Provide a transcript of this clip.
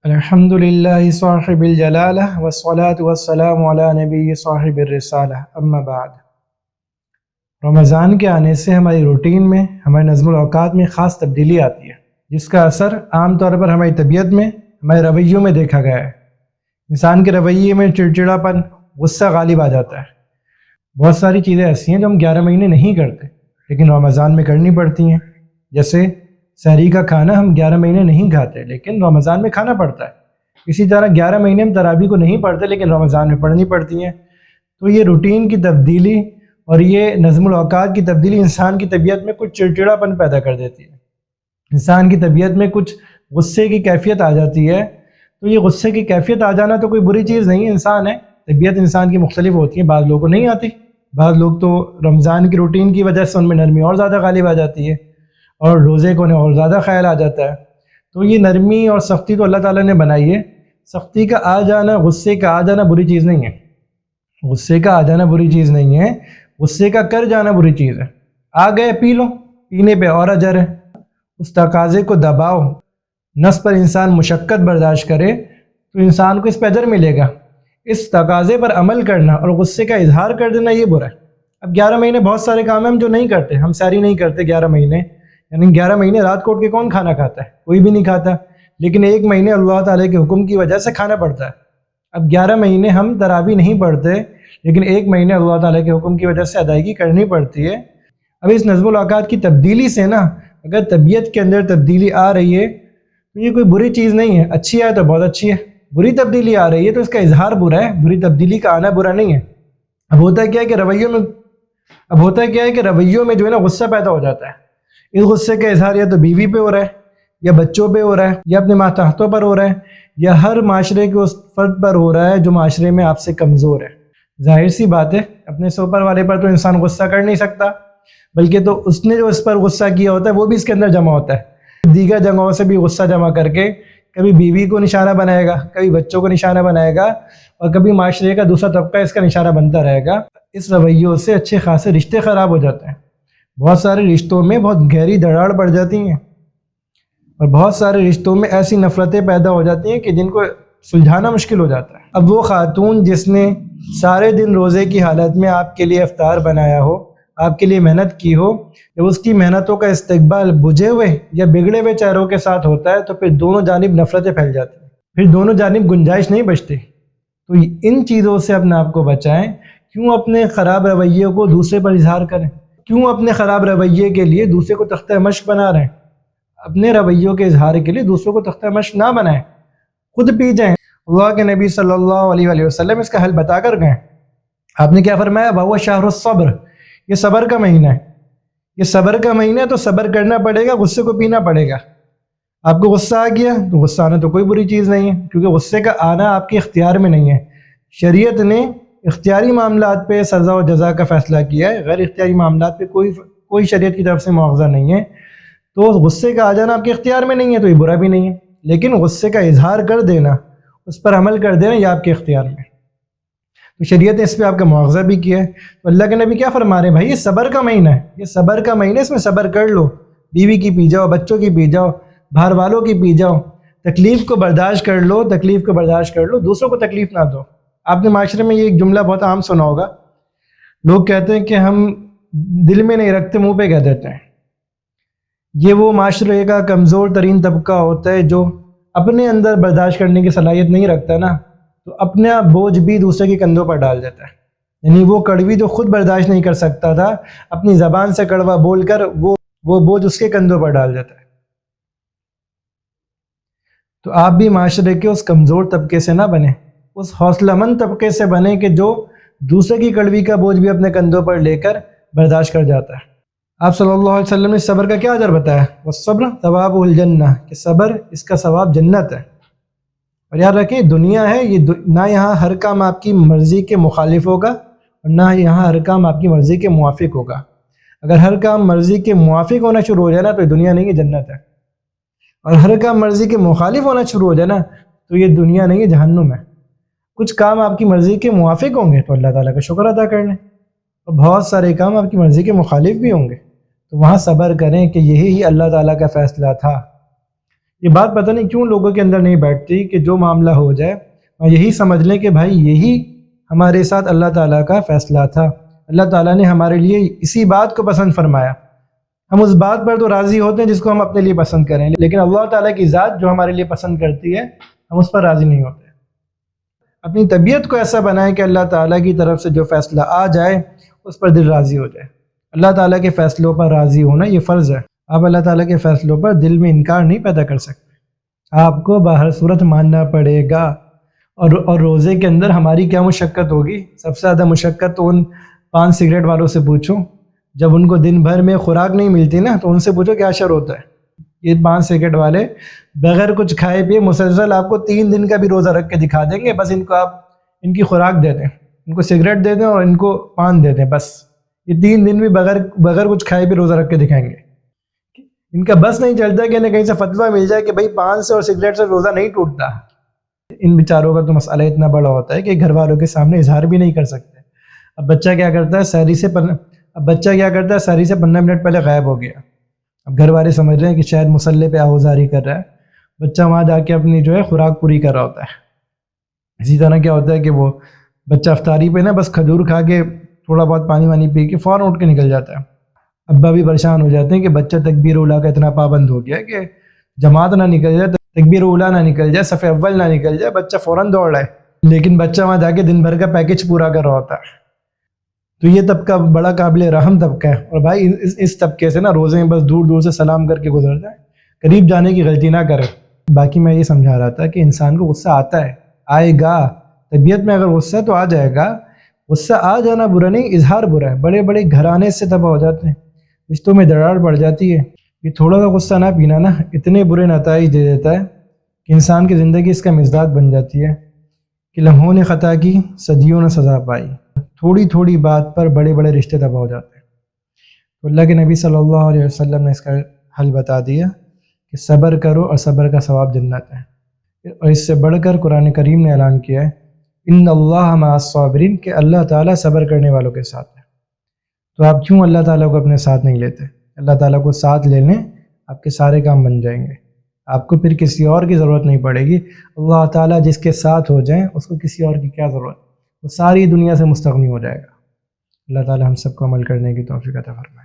الحمدللہ صاحب الجلالہ والصلاة والسلام علی نبی صاحب الرسالہ اما بعد۔ رمضان کے آنے سے ہماری روٹین میں، ہمارے نظم الاوقات میں خاص تبدیلی آتی ہے، جس کا اثر عام طور پر ہماری طبیعت میں، ہمارے رویوں میں دیکھا گیا ہے۔ انسان کے رویے میں چڑچڑاپن، غصہ غالب آ جاتا ہے۔ بہت ساری چیزیں ایسی ہیں جو ہم 11 مہینے نہیں کرتے لیکن رمضان میں کرنی پڑتی ہیں، جیسے سحری کا کھانا ہم 11 مہینے نہیں کھاتے لیکن رمضان میں کھانا پڑتا ہے۔ اسی طرح 11 مہینے ہم تراویح کو نہیں پڑھتے لیکن رمضان میں پڑھنی پڑتی ہیں۔ تو یہ روٹین کی تبدیلی اور یہ نظم الاوقات کی تبدیلی انسان کی طبیعت میں کچھ چڑچڑاپن پیدا کر دیتی ہے، انسان کی طبیعت میں کچھ غصے کی کیفیت آ جاتی ہے۔ تو یہ غصے کی کیفیت آ جانا تو کوئی بری چیز نہیں ہے، انسان ہے، طبیعت انسان کی مختلف ہوتی ہے، بعض لوگوں کو نہیں آتی، بعض لوگ تو رمضان کی روٹین کی وجہ سے ان میں نرمی اور زیادہ غالب آ جاتی ہے اور روزے کو انہیں اور زیادہ خیال آ جاتا ہے۔ تو یہ نرمی اور سختی تو اللہ تعالیٰ نے بنائی ہے، سختی کا آ جانا، غصے کا آ جانا بری چیز نہیں ہے، غصے کا آ جانا بری چیز نہیں ہے، غصے کا کر جانا بری چیز ہے۔ آ گئے پی لو، پینے پہ اور اجر ہے۔ اس تقاضے کو دباؤ، نفس پر انسان مشقت برداشت کرے تو انسان کو اس پہ اجر ملے گا۔ اس تقاضے پر عمل کرنا اور غصے کا اظہار کر دینا یہ برا ہے۔ اب 11 مہینے بہت سارے کام ہیں ہم جو نہیں کرتے، ہم سحری نہیں کرتے 11 مہینے، یعنی 11 مہینے رات کو اٹھ کے کون کھانا کھاتا ہے؟ کوئی بھی نہیں کھاتا، لیکن ایک مہینے اللہ تعالیٰ کے حکم کی وجہ سے کھانا پڑتا ہے۔ اب 11 مہینے ہم تراویح نہیں پڑھتے لیکن ایک مہینے اللہ تعالیٰ کے حکم کی وجہ سے ادائیگی کرنی پڑتی ہے۔ اب اس نظم الاوقات کی تبدیلی سے نا، اگر طبیعت کے اندر تبدیلی آ رہی ہے تو یہ کوئی بری چیز نہیں ہے، اچھی ہے تو بہت اچھی ہے۔ بری تبدیلی آ رہی ہے تو اس کا اظہار برا ہے، بری تبدیلی کا آنا برا نہیں ہے۔ اب ہوتا کیا ہے کہ رویوں میں جو ہے نا غصہ پیدا ہو جاتا ہے۔ اس غصے کا اظہار یا تو بیوی پہ ہو رہا ہے، یا بچوں پہ ہو رہا ہے، یا اپنے ماتحتوں پر ہو رہا ہے، یا ہر معاشرے کے اس فرد پر ہو رہا ہے جو معاشرے میں آپ سے کمزور ہے۔ ظاہر سی بات ہے، اپنے سے اوپر والے پر تو انسان غصہ کر نہیں سکتا، بلکہ تو اس نے جو اس پر غصہ کیا ہوتا ہے وہ بھی اس کے اندر جمع ہوتا ہے۔ دیگر جگہوں سے بھی غصہ جمع کر کے کبھی بیوی کو نشانہ بنائے گا، کبھی بچوں کو نشانہ بنائے گا، اور کبھی معاشرے کا دوسرا طبقہ اس کا نشانہ بنتا رہے گا۔ اس رویوں سے اچھے خاصے رشتے خراب ہو جاتے ہیں، بہت سارے رشتوں میں بہت گہری دراڑ پڑ جاتی ہیں، اور بہت سارے رشتوں میں ایسی نفرتیں پیدا ہو جاتی ہیں کہ جن کو سلجھانا مشکل ہو جاتا ہے۔ اب وہ خاتون جس نے سارے دن روزے کی حالت میں آپ کے لیے افطار بنایا ہو، آپ کے لیے محنت کی ہو، جب اس کی محنتوں کا استقبال بجھے ہوئے یا بگڑے ہوئے چہروں کے ساتھ ہوتا ہے تو پھر دونوں جانب نفرتیں پھیل جاتی ہیں، پھر دونوں جانب گنجائش نہیں بچتی۔ تو ان چیزوں سے اپنے آپ کو بچائیں۔ کیوں اپنے خراب رویے کو دوسرے پر اظہار کریں؟ کیوں اپنے خراب رویے کے لیے دوسرے کو تختہ مشق بنا رہے ہیں؟ اپنے رویوں کے اظہار کے لیے دوسروں کو تختہ مشق نہ بنائیں، خود پی جائیں۔ اللہ کے نبی صلی اللہ علیہ وسلم اس کا حل بتا کر گئے۔ آپ نے کیا فرمایا؟ وَهُوَ شَهْرُ الصَّبْرِ، یہ صبر کا مہینہ ہے، یہ صبر کا مہینہ ہے، تو صبر کرنا پڑے گا، غصے کو پینا پڑے گا۔ آپ کو غصہ آ گیا تو غصہ آنا تو کوئی بری چیز نہیں ہے، کیونکہ غصے کا آنا آپ کے اختیار میں نہیں ہے۔ شریعت نے اختیاری معاملات پہ سزا و جزا کا فیصلہ کیا ہے، غیر اختیاری معاملات پہ کوئی شریعت کی طرف سے مواخذہ نہیں ہے۔ تو غصے کا آ جانا آپ کے اختیار میں نہیں ہے تو یہ برا بھی نہیں ہے، لیکن غصے کا اظہار کر دینا، اس پر عمل کر دینا، یہ آپ کے اختیار میں۔ تو شریعت نے اس پہ آپ کا مواخذہ بھی کیا ہے۔ تو اللہ کے نبی کیا فرما رہے ہیں؟ بھائی یہ صبر کا مہینہ ہے، یہ صبر کا مہینہ ہے، اس میں صبر کر لو، بیوی کی پی جاؤ، بچوں کی پی جاؤ، باہر والوں کی پی جاؤ، تکلیف کو برداشت کر لو، تکلیف کو برداشت کر لو، دوسروں کو تکلیف نہ دو۔ آپ نے معاشرے میں یہ ایک جملہ بہت عام سنا ہوگا، لوگ کہتے ہیں کہ ہم دل میں نہیں رکھتے، منہ پہ کہہ دیتے ہیں۔ یہ وہ معاشرے کا کمزور ترین طبقہ ہوتا ہے جو اپنے اندر برداشت کرنے کی صلاحیت نہیں رکھتا نا، تو اپنا بوجھ بھی دوسرے کے کندھوں پر ڈال دیتا ہے۔ یعنی وہ کڑوی جو خود برداشت نہیں کر سکتا تھا، اپنی زبان سے کڑوا بول کر وہ بوجھ اس کے کندھوں پر ڈال دیتا ہے۔ تو آپ بھی معاشرے کے اس کمزور طبقے سے نہ بنیں، اس حوصلہ مند طبقے سے بنیں کہ جو دوسرے کی کڑوی کا بوجھ بھی اپنے کندھوں پر لے کر برداشت کر جاتا ہے۔ آپ صلی اللہ علیہ وسلم نے صبر کا کیا اجر بتایا؟ والصبر ثواب الجنہ، کہ صبر اس کا ثواب جنت ہے۔ اور یاد رکھیں دنیا ہے، یہ نہ یہاں ہر کام آپ کی مرضی کے مخالف ہوگا اور نہ یہاں ہر کام آپ کی مرضی کے موافق ہوگا۔ اگر ہر کام مرضی کے موافق ہونا شروع ہو جائے نا تو یہ دنیا نہیں ہے، جنت ہے، اور ہر کام مرضی کے مخالف ہونا شروع ہو جائے نا تو یہ دنیا نہیں ہے، جہنم ہے۔ کچھ کام آپ کی مرضی کے موافق ہوں گے تو اللہ تعالیٰ کا شکر ادا کر لیں، اور بہت سارے کام آپ کی مرضی کے مخالف بھی ہوں گے تو وہاں صبر کریں کہ یہی اللہ تعالیٰ کا فیصلہ تھا۔ یہ بات پتہ نہیں کیوں لوگوں کے اندر نہیں بیٹھتی کہ جو معاملہ ہو جائے اور یہی سمجھ لیں کہ بھائی یہی ہمارے ساتھ اللہ تعالیٰ کا فیصلہ تھا، اللہ تعالیٰ نے ہمارے لیے اسی بات کو پسند فرمایا۔ ہم اس بات پر تو راضی ہوتے ہیں جس کو ہم اپنے لیے پسند کریں، لیکن اللہ تعالیٰ کی ذات جو ہمارے لیے پسند کرتی ہے ہم اس پر راضی نہیں ہوتے۔ اپنی طبیعت کو ایسا بنائیں کہ اللہ تعالیٰ کی طرف سے جو فیصلہ آ جائے اس پر دل راضی ہو جائے۔ اللہ تعالیٰ کے فیصلوں پر راضی ہونا یہ فرض ہے۔ آپ اللہ تعالیٰ کے فیصلوں پر دل میں انکار نہیں پیدا کر سکتے، آپ کو باہر صورت ماننا پڑے گا۔ اور روزے کے اندر ہماری کیا مشقت ہوگی؟ سب سے زیادہ مشقت تو ان پان سگریٹ والوں سے پوچھو، جب ان کو دن بھر میں خوراک نہیں ملتی نا تو ان سے پوچھو کیا شر ہوتا ہے۔ یہ پان سگریٹ والے بغیر کچھ کھائے پیے مسلسل آپ کو 3 دن کا بھی روزہ رکھ کے دکھا دیں گے، بس ان کو آپ ان کی خوراک دے دیں، ان کو سگریٹ دے دیں اور ان کو پان دے دیں، بس یہ 3 دن بھی بغیر کچھ کھائے پیے روزہ رکھ کے دکھائیں گے۔ ان کا بس نہیں چلتا کہ انہیں کہیں سے فتویٰ مل جائے کہ بھائی پان سے اور سگریٹ سے روزہ نہیں ٹوٹتا۔ ان بیچاروں کا تو مسئلہ اتنا بڑا ہوتا ہے کہ گھر والوں کے سامنے اظہار بھی نہیں کر سکتے۔ اب بچہ کیا کرتا ہے سحری سے 15 منٹ پہلے غائب ہو گیا، اب گھر والے سمجھ رہے ہیں کہ شاید مصلی پہ آہوزاری کر رہا ہے، بچہ وہاں جا کے اپنی جو ہے خوراک پوری کر رہا ہوتا ہے۔ اسی طرح کیا ہوتا ہے کہ وہ بچہ افطاری پہ نا بس کھجور کھا کے تھوڑا بہت پانی پی کے فوراً اٹھ کے نکل جاتا ہے۔ ابا بھی پریشان ہو جاتے ہیں کہ بچہ تکبیر اولیٰ کا اتنا پابند ہو گیا کہ جماعت نہ نکل جائے، تکبیر اولیٰ نہ نکل جائے، صف اول نہ نکل جائے، بچہ فوراً دوڑ رہا ہے، لیکن بچہ وہاں جا کے دن بھر کا پیکج پورا کر رہا ہوتا ہے۔ تو یہ طبقہ بڑا قابل رحم طبقہ ہے، اور بھائی اس طبقے سے نا روزے میں بس دور دور سے سلام کر کے گزر جائے، قریب جانے کی غلطی نہ کرے۔ باقی میں یہ سمجھا رہا تھا کہ انسان کو غصہ آتا ہے، آئے گا، طبیعت میں اگر غصہ ہے تو آ جائے گا۔ غصہ آ جانا برا نہیں، اظہار برا ہے۔ بڑے بڑے گھرانے سے تباہ ہو جاتے ہیں، رشتوں میں دراڑ پڑ جاتی ہے۔ یہ تھوڑا سا غصہ نہ پینا نا اتنے برے نتائج دے دیتا ہے کہ انسان کی زندگی اس کا مزداد بن جاتی ہے کہ لمحوں نے خطا کی، صدیوں نے سزا پائی۔ تھوڑی تھوڑی بات پر بڑے بڑے رشتے تباہ ہو جاتے ہیں۔ تو اللہ کے نبی صلی اللہ علیہ وسلم نے اس کا حل بتا دیا کہ صبر کرو اور صبر کا ثواب جنت ہے۔ اور اس سے بڑھ کر قرآن کریم نے اعلان کیا ہے ان اللہ مع الصابرین، کہ اللہ تعالیٰ صبر کرنے والوں کے ساتھ ہے۔ تو آپ کیوں اللہ تعالیٰ کو اپنے ساتھ نہیں لیتے؟ اللہ تعالیٰ کو ساتھ لے لیں، آپ کے سارے کام بن جائیں گے، آپ کو پھر کسی اور کی ضرورت نہیں پڑے گی۔ اللہ تعالیٰ جس کے ساتھ ہو جائیں اس کو کسی اور کی کیا ضرورت، وہ ساری دنیا سے مستغنی ہو جائے گا۔ اللہ تعالیٰ ہم سب کو عمل کرنے کی توفیق عطا فرمائے۔